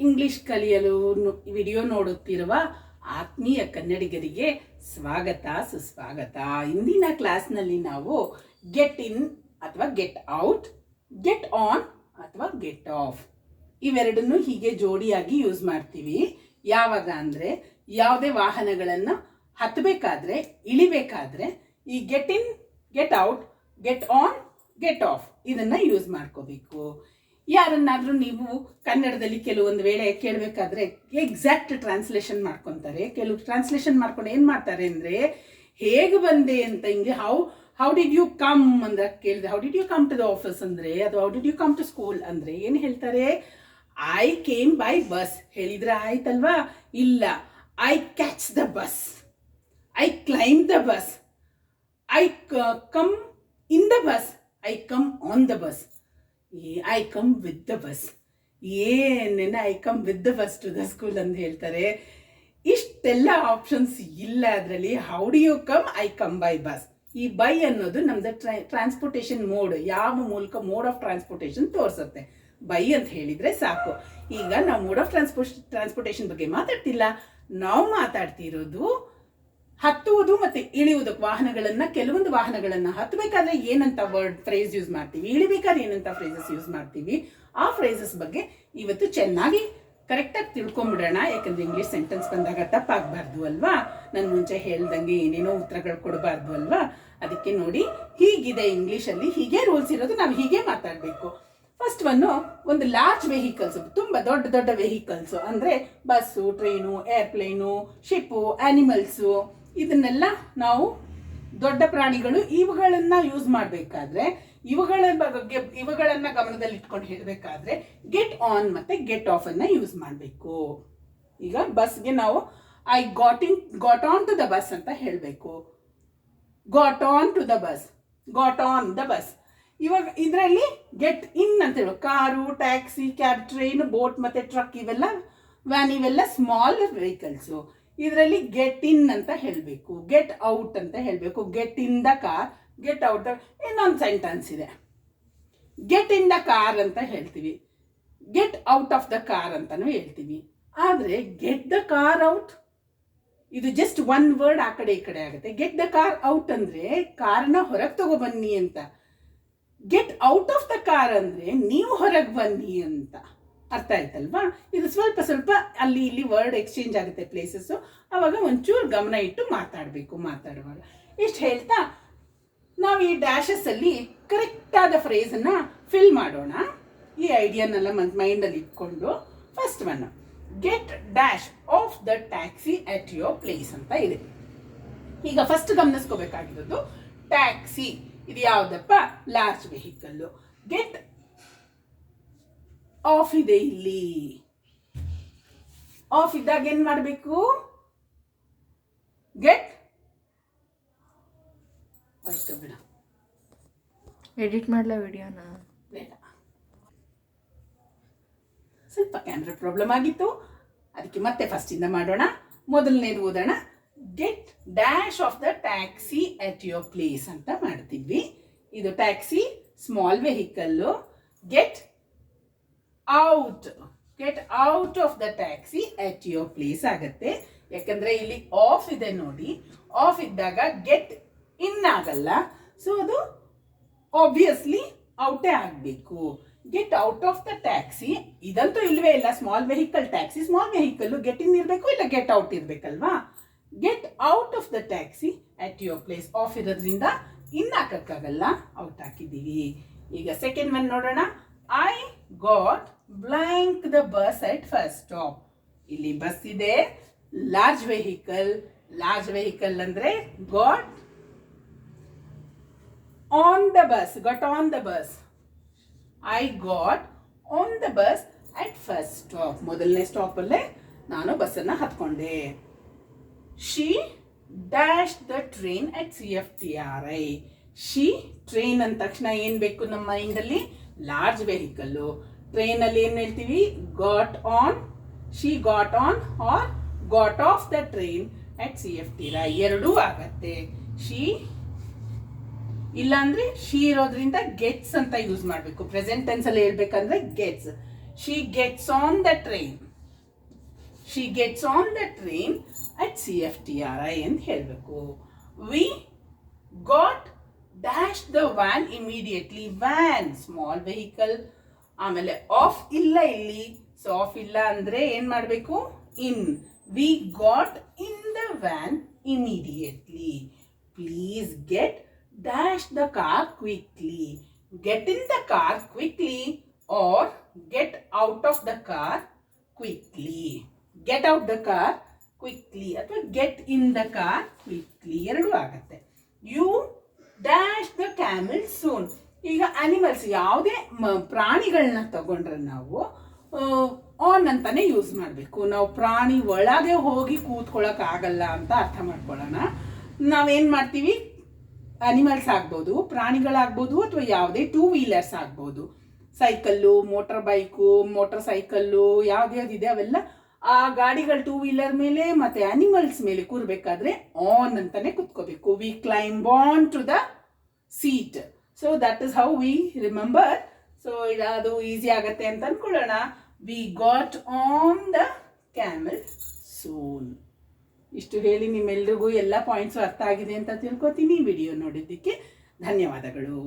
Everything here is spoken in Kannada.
ಇಂಗ್ಲಿಷ್ ಕಲಿಯಲು ವಿಡಿಯೋ ನೋಡುತ್ತಿರುವ ಆತ್ಮೀಯ ಕನ್ನಡಿಗರಿಗೆ ಸ್ವಾಗತ ಸುಸ್ವಾಗತ. ಇಂದಿನ ಕ್ಲಾಸ್ನಲ್ಲಿ ನಾವು ಗೆಟ್ ಇನ್ ಅಥವಾ ಗೆಟ್ ಔಟ್, ಗೆಟ್ ಆನ್ ಅಥವಾ ಗೆಟ್ ಆಫ್ ಇವೆರಡನ್ನು ಹೀಗೆ ಜೋಡಿಯಾಗಿ ಯೂಸ್ ಮಾಡ್ತೀವಿ. ಯಾವಾಗ ಅಂದರೆ ಯಾವುದೇ ವಾಹನಗಳನ್ನು ಹತ್ತಬೇಕಾದ್ರೆ ಇಳಿಬೇಕಾದ್ರೆ ಈ get in, get out, get on, get of ಇದನ್ನು ಯೂಸ್ ಮಾಡ್ಕೋಬೇಕು. ಯಾರನ್ನಾದರೂ ನೀವು ಕನ್ನಡದಲ್ಲಿ ಕೆಲವೊಂದು ವೇಳೆ ಕೇಳಬೇಕಾದ್ರೆ ಎಕ್ಸಾಕ್ಟ್ ಟ್ರಾನ್ಸ್ಲೇಷನ್ ಮಾಡ್ಕೊತಾರೆ. ಕೆಲವು ಟ್ರಾನ್ಸ್ಲೇಷನ್ ಮಾಡ್ಕೊಂಡು ಏನು ಮಾಡ್ತಾರೆ ಅಂದರೆ ಹೇಗೆ ಬಂದೆ ಅಂತ, ಹಿಂಗೆ ಹೌ ಡಿಡ್ ಯು ಕಮ್ ಅಂದ್ರೆ ಕೇಳಿದೆ, how did you come to the office ಅಂದರೆ, ಅದು how did you come to school ಅಂದರೆ ಏನು ಹೇಳ್ತಾರೆ, ಐ ಕೇಮ್ ಬೈ ಬಸ್ ಹೇಳಿದ್ರೆ ಆಯ್ತಲ್ವಾ? ಇಲ್ಲ, I catch the bus, I claim the bus, I come in the bus, I come on the bus, I come with the bus. ಏನೇನ I come with the bus to the school ಅಂತ ಹೇಳ್ತಾರೆ. ಇಷ್ಟೆಲ್ಲ ಆಪ್ಷನ್ಸ್ ಇಲ್ಲ ಅದರಲ್ಲಿ. How do you come, I come by bus. ಈ ಬೈ ಅನ್ನೋದು ನಮ್ದು ಟ್ರಾನ್ಸ್ಪೋರ್ಟೇಷನ್ ಮೋಡ್, ಯಾವ ಮೂಲಕ ಮೋಡ್ ಆಫ್ ಟ್ರಾನ್ಸ್ಪೋರ್ಟೇಷನ್ ತೋರಿಸುತ್ತೆ. ಬೈ ಅಂತ ಹೇಳಿದ್ರೆ ಸಾಕು. ಈಗ ನಾವು ಮೋಡ್ ಆಫ್ ಟ್ರಾನ್ಸ್ಪೋರ್ಟೇಷನ್ ಬಗ್ಗೆ ಮಾತಾಡ್ತಿಲ್ಲ, ನಾವು ಮಾತಾಡ್ತಿರೋದು ಹತ್ತುವುದು ಮತ್ತು ಇಳಿಯುವುದಕ್ಕೆ. ವಾಹನಗಳನ್ನು, ಕೆಲವೊಂದು ವಾಹನಗಳನ್ನು ಹತ್ತಬೇಕಾದ್ರೆ ಏನಂತ ಫ್ರೇಸ್ ಯೂಸ್ ಮಾಡ್ತೀವಿ, ಇಳಿಬೇಕಾದ್ರೆ ಏನಂತ ಫ್ರೇಸಸ್ ಯೂಸ್ ಮಾಡ್ತೀವಿ, ಆ ಫ್ರೇಸಸ್ ಬಗ್ಗೆ ಇವತ್ತು ಚೆನ್ನಾಗಿ ಕರೆಕ್ಟಾಗಿ ತಿಳ್ಕೊಂಬಿಡೋಣ. ಯಾಕಂದರೆ ಇಂಗ್ಲೀಷ್ ಸೆಂಟೆನ್ಸ್ ಬಂದಾಗ ತಪ್ಪಾಗಬಾರ್ದು ಅಲ್ವಾ? ನಾನು ಮುಂಚೆ ಹೇಳ್ದಂಗೆ ಏನೇನೋ ಉತ್ತರಗಳು ಕೊಡಬಾರ್ದು ಅಲ್ವಾ? ಅದಕ್ಕೆ ನೋಡಿ, ಹೀಗಿದೆ ಇಂಗ್ಲೀಷಲ್ಲಿ, ಹೀಗೆ ರೂಲ್ಸ್ ಇರೋದು, ನಾವು ಹೀಗೆ ಮಾತಾಡಬೇಕು. ಫಸ್ಟ್ ಒಂದು ಲಾರ್ಜ್ ವೆಹಿಕಲ್ಸು, ತುಂಬ ದೊಡ್ಡ ದೊಡ್ಡ ವೆಹಿಕಲ್ಸು ಅಂದರೆ ಬಸ್ಸು, ಟ್ರೈನು, ಏರ್ಪ್ಲೇನು, ಶಿಪ್ಪು, ಆ್ಯನಿಮಲ್ಸು, ಇದನ್ನೆಲ್ಲ ನಾವು ದೊಡ್ಡ ಪ್ರಾಣಿಗಳು, ಇವುಗಳನ್ನು ಯೂಸ್ ಮಾಡಬೇಕಾದ್ರೆ ಇವುಗಳನ್ನು ಗಮನದಲ್ಲಿ ಇಟ್ಕೊಂಡು ಹೇಳಬೇಕಾದ್ರೆ ಗೆಟ್ ಆನ್ ಮತ್ತು ಗೆಟ್ ಆಫ್ ಅನ್ನು ಯೂಸ್ ಮಾಡಬೇಕು. ಈಗ ಬಸ್ಗೆ ನಾವು I got on to the bus ಅಂತ ಹೇಳಬೇಕು. Got on to the bus, got on the bus. ಇವಾಗ ಇದರಲ್ಲಿ ಗೆಟ್ ಇನ್ ಅಂತ ಹೇಳೋ car, taxi, cab, train, boat ಮತ್ತು ಟ್ರಕ್, ಇವೆಲ್ಲ ವ್ಯಾನ್, ಇವೆಲ್ಲ ಸ್ಮಾಲ್ ವೆಹಿಕಲ್ಸು. ಇದರಲ್ಲಿ ಗೆಟ್ ಇನ್ ಅಂತ ಹೇಳಬೇಕು, ಗೆಟ್ ಔಟ್ ಅಂತ ಹೇಳಬೇಕು. Get in the car, get out. ಇನ್ನೊಂದು ಸೆಂಟೆನ್ಸ್ ಇದೆ, ಗೆಟ್ ಇನ್ ದ ಕಾರ್ ಅಂತ ಹೇಳ್ತೀವಿ, get out of the car ಅಂತಲೂ ಹೇಳ್ತೀವಿ. ಆದರೆ ಗೆಟ್ ದ ಕಾರ್ ಔಟ್ ಇದು ಜಸ್ಟ್ ಒನ್ ವರ್ಡ್ ಆ ಕಡೆ ಈ ಕಡೆ ಆಗುತ್ತೆ. ಗೆಟ್ ದ ಕಾರ್ ಔಟ್ ಅಂದರೆ ಕಾರ್ನ ಹೊರಗೆ ತಗೊಬನ್ನಿ ಅಂತ. Get out of the car ಅಂದರೆ ನೀವು ಹೊರಗೆ ಬನ್ನಿ ಅಂತ. ಅರ್ಥ ಆಯ್ತಲ್ವಾ? ಇದು ಸ್ವಲ್ಪ ಸ್ವಲ್ಪ ಅಲ್ಲಿ ಇಲ್ಲಿ ವರ್ಡ್ ಎಕ್ಸ್ಚೇಂಜ್ ಆಗುತ್ತೆ ಪ್ಲೇಸಸ್ಸು. ಆವಾಗ ಒಂಚೂರು ಗಮನ ಇಟ್ಟು ಮಾತಾಡುವಾಗ. ಇಷ್ಟು ಹೇಳ್ತಾ ನಾವು ಈ ಡ್ಯಾಶಸ್ಸಲ್ಲಿ ಕರೆಕ್ಟಾದ ಫ್ರೇಸನ್ನು ಫಿಲ್ ಮಾಡೋಣ. ಈ ಐಡಿಯಾನೆಲ್ಲ ಮೈಂಡಲ್ಲಿ ಇಟ್ಕೊಂಡು first get dash of the taxi at your place ಅಂತ ಇದೆ. ಈಗ ಫಸ್ಟ್ ಗಮನಿಸ್ಕೋಬೇಕಾಗಿರೋದು ಟ್ಯಾಕ್ಸಿ, ಇದು ಯಾವುದಪ್ಪ? Large vehicle. ಗೆಟ್ ಆಫ್ ಇದೆ ಇಲ್ಲಿ. ಆಫ್ ಇದ್ದಾಗ ಏನು ಮಾಡಬೇಕು? ಗೆಟ್ ಆಯ್ತು ಬಿಡ, ಎಡಿಟ್ ಮಾಡಲ ವಿಡಿಯೋನ? ಬೇಡ, ಸ್ವಲ್ಪ ಕ್ಯಾಮ್ರಾ ಪ್ರಾಬ್ಲಮ್ ಆಗಿತ್ತು, ಅದಕ್ಕೆ ಮತ್ತೆ ಫಸ್ಟಿಂದ ಮಾಡೋಣ. ಮೊದಲನೇದು ಓದೋಣ. Get dash of the taxi at your place ಅಂತ ಮಾಡ್ತೀವಿ. ಇದು taxi, small vehicle. Get out of the taxi at your place ಆಗತ್ತೆ. ಯಾಕಂದ್ರೆ ಇಲ್ಲಿ ಆಫ್ ಇದೆ ನೋಡಿ, ಆಫ್ ಇದ್ದಾಗ ಗೆಟ್ ಇನ್ ಆಗಲ್ಲ, ಸೊ ಅದು ಆಬ್ವಿಯಸ್ಲಿ ಔಟೇ ಆಗಬೇಕು. Get out of the taxi ಇದಂತೂ ಇಲ್ವೇ ಇಲ್ಲ. Small vehicle, taxi small vehicle, get in ಇರಬೇಕು ಇಲ್ಲ ಗೆಟ್ ಔಟ್ ಇರಬೇಕಲ್ವಾ? Get out of the taxi at your place. Off ಇರೋದ್ರಿಂದ ಇನ್ ಹಾಕಕ್ಕಾಗಲ್ಲ, ಔಟ್ ಹಾಕಿದ್ದೀವಿ. ಈಗ ಸೆಕೆಂಡ್ ಒನ್ ನೋಡೋಣ. I got blank the bus at first stop. ಇಲ್ಲಿ ಬಸ್ ಇದೆ, ಲಾರ್ಜ್ ವೆಹಿಕಲ್ ಅಂದರೆ got on the bus, I got on the bus at first stop. ಮೊದಲನೇ ಸ್ಟಾಪಲ್ಲೇ ನಾನು ಬಸ್ಸನ್ನು ಹತ್ಕೊಂಡೆ. She dash the train at CFTRI. She, train ಅಂದ ತಕ್ಷಣ ಏನು ಬೇಕು ನಮ್ಮ ಮೈಂಡಲ್ಲಿ? Large vehicle. ಟ್ರೈನಲ್ಲಿ ಏನು ಹೇಳ್ತೀವಿ? Got on. She got on or got off the train at CFTRI, ಎರಡೂ ಆಗತ್ತೆ. ಶಿ ಇಲ್ಲಾಂದ್ರೆ ಶಿ ಇರೋದ್ರಿಂದ ಗೆಟ್ಸ್ ಅಂತ ಯೂಸ್ ಮಾಡಬೇಕು. ಪ್ರೆಸೆಂಟ್ ಟೆನ್ಸ್ ಅಲ್ಲಿ ಹೇಳ್ಬೇಕಂದ್ರೆ gets. She gets on the train. She gets on the train at CFTRI ಅಂತ ಹೇಳಬೇಕು. We got dash the van immediately. Van small vehicle. ಆಮೇಲೆ ಆಫ್ ಇಲ್ಲ ಇಲ್ಲಿ, ಸೊ ಆಫ್ ಇಲ್ಲ ಅಂದರೆ ಏನು ಮಾಡಬೇಕು? In. We got in the van immediately. Please get dash the car quickly. Get in the car quickly or get out of the car quickly. Get out the car quickly ಅಥವಾ get in the car quickly ಎರಡೂ ಆಗತ್ತೆ. You dash the camel soon. ಈಗ ಅನಿಮಲ್ಸ್ ಯಾವುದೇ ಪ್ರಾಣಿಗಳನ್ನ ತಗೊಂಡ್ರೆ ನಾವು ಆನ್ ಅಂತಾನೆ ಯೂಸ್ ಮಾಡಬೇಕು. ನಾವು ಪ್ರಾಣಿ ಒಳಗೆ ಹೋಗಿ ಕೂತ್ಕೊಳ್ಳೋಕೆ ಆಗಲ್ಲ ಅಂತ ಅರ್ಥ ಮಾಡ್ಕೊಳ್ಳೋಣ. ನಾವೇನು ಮಾಡ್ತೀವಿ? ಅನಿಮಲ್ಸ್ ಆಗ್ಬೋದು, ಪ್ರಾಣಿಗಳಾಗ್ಬೋದು, ಅಥವಾ ಯಾವುದೇ 2 ವೀಲರ್ಸ್ ಆಗ್ಬೋದು, cycle, motor bike, motor cycle, ಯಾವ್ದ್ಯಾವ್ದಿದೆ ಅವೆಲ್ಲ ಆ ಗಾಡಿಗಳು 2 ವೀಲರ್ ಮೇಲೆ ಮತ್ತೆ ಅನಿಮಲ್ಸ್ ಮೇಲೆ ಕೂರ್ಬೇಕಾದ್ರೆ ಆನ್ ಅಂತಾನೆ ಕುತ್ಕೋಬೇಕು. We climb on to the seat. So that is how we remember. So ಅದು ಈಸಿ ಆಗತ್ತೆ ಅಂತ ಅನ್ಕೊಳ್ಳೋಣ. We got on the camel soon. ಇಷ್ಟು ಹೇಳಿ ನಿಮ್ಮೆಲ್ರಿಗೂ ಎಲ್ಲ ಪಾಯಿಂಟ್ಸು ಅರ್ಥ ಆಗಿದೆ ಅಂತ ತಿಳ್ಕೊತೀನಿ. ವಿಡಿಯೋ ನೋಡಿದ್ದಕ್ಕೆ ಧನ್ಯವಾದಗಳು.